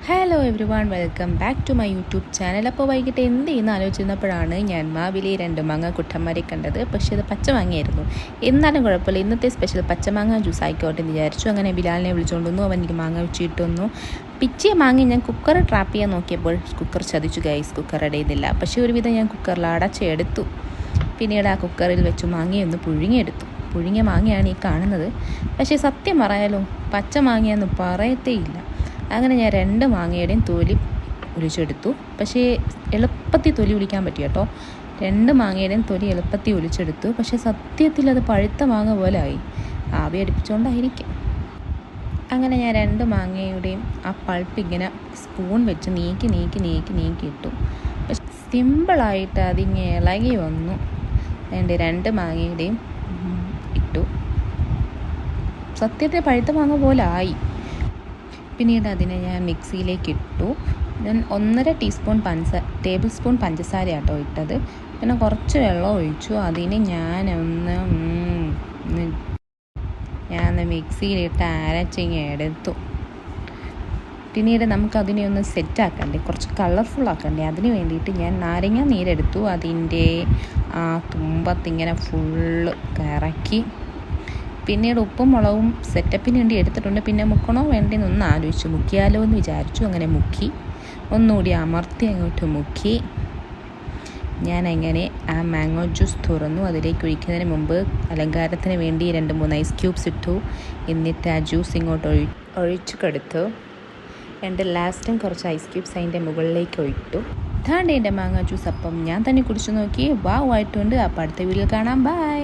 Hello everyone, welcome back to my YouTube channel. അപ്പോൾ വൈകിട്ട് എന്ത് ചെയ്യുന്ന ആലോചിച്ചിരുന്നപ്പോഴാണ് ഞാൻ മാവിലെ 2 മാങ്ങ കുട്ടന്മാരെ കണ്ടത്. പക്ഷേ അത് പച്ചമാങ്ങയായിരുന്നു. എന്നാലും കുഴപ്പമില്ല, ഇന്നത്തെ സ്പെഷ്യൽ പച്ചമാങ്ങ ജ്യൂസ് ആയിക്കോട്ടെ എന്ന് വിചാരിച്ചു. അങ്ങനെ ബിലാലിനെ വിളിച്ചുകൊണ്ടുവന്നു. അവൻ എനിക്ക് മാങ്ങ വെച്ചിട്ടൊന്നു. പിച്ചിയ മാങ്ങ ഞാൻ കുക്കർ ട്രാപ്പ് ചെയ്യാൻ നോക്കിയപ്പോൾ കുക്കർ ചതിച്ചു ഗൈസ്. കുക്കർ ഇടയുന്നില്ല. പക്ഷേ ഒരുവിധം ഞാൻ കുക്കറിൽ അടച്ചെടുത്തു. പിന്നീട് ആ കുക്കറിൽ വെച്ച് മാങ്ങയൊന്ന് പുഴുങ്ങിയെടുത്തു. പുഴുങ്ങിയ മാങ്ങയാണ് ഈ കാണുന്നത്. പക്ഷേ സത്യം പറയാലോ, പച്ച മാങ്ങയൊന്നും പറയത്തേയില്ല. അങ്ങനെ ഞാൻ 2 മാങ്ങയുടെയും തൊലി ഒലിച്ചെടുത്തു. പക്ഷേ എളുപ്പത്തിൽ തൊലി ഒലിക്കാൻ പറ്റി കേട്ടോ. 2 മാങ്ങയുടെയും തൊലി എളുപ്പത്തിൽ ഒലിച്ചെടുത്തു. പക്ഷേ സത്യത്തിൽ അത് പഴുത്ത മാങ്ങ പോലെ ആയി. ആവി അടുപ്പിച്ചുകൊണ്ടായിരിക്കും. അങ്ങനെ ഞാൻ 2 മാങ്ങയുടെയും ആ പൾപ്പ് ഇങ്ങനെ സ്പൂൺ വെച്ച് നീക്കി ഇട്ടു. പക്ഷെ സിമ്പിളായിട്ട് അതിങ്ങനെ ഇളകി വന്നു. എൻ്റെ 2 മാങ്ങയുടെയും ഇട്ടു. സത്യത്തിൽ പഴുത്ത മാങ്ങ പോലെ ആയി. പിന്നീട് അതിനെ ഞാൻ മിക്സിയിലേക്ക് ഇട്ടു. ഞാൻ 1.5 ടേബിൾ സ്പൂൺ പഞ്ചസാരയാട്ടോ ഇട്ടത്. പിന്നെ കുറച്ച് വെള്ളം ഒഴിച്ചു. അതിന് ഞാനൊന്ന് മിക്സിയിലിട്ട് അരച്ചിങ്ങ് എടുത്തു. പിന്നീട് നമുക്കതിനെ ഒന്ന് സെറ്റാക്കണ്ടേ, കുറച്ച് കളർഫുള്ളാക്കണ്ടേ. അതിന് വേണ്ടിയിട്ട് ഞാൻ നാരങ്ങ നീരെടുത്തു. അതിൻ്റെ ആ തുമ്പത്തിങ്ങനെ ഫുള്ള് കറക്കി. പിന്നീട് ഉപ്പും മുളകും സെറ്റപ്പിന് വേണ്ടി എടുത്തിട്ടുണ്ട്. പിന്നെ മുക്കണോ വേണ്ടെന്നൊന്ന് ആലോചിച്ചു. മുക്കിയാലോ എന്ന് വിചാരിച്ചു. അങ്ങനെ മുക്കി. ഒന്നുകൂടി അമർത്തി അങ്ങോട്ട് മുക്കി. ഞാനങ്ങനെ ആ മാംഗോ ജ്യൂസ് തുറന്നു. അതിലേക്ക് ഒഴിക്കുന്നതിന് മുമ്പ് അലങ്കാരത്തിന് വേണ്ടി 2-3 ഐസ് ക്യൂബ്സ് ഇട്ടു. എന്നിട്ട് ആ ജ്യൂസ് ഇങ്ങോട്ട് ഒഴിച്ചു കൊടുത്തു. ലാസ്റ്റും കുറച്ച് ഐസ് ക്യൂബ്സ് അതിൻ്റെ മുകളിലേക്ക് ഒഴിട്ടു. ഇതാണ്ട് എൻ്റെ മാങ്ങോ ജ്യൂസ്. അപ്പം ഞാൻ തന്നെ കുടിച്ചു നോക്കി. വാവ് ആയിട്ടുണ്ട്. അപ്പോൾ അടുത്ത വീഡിയോയിൽ കാണാം. ബൈ.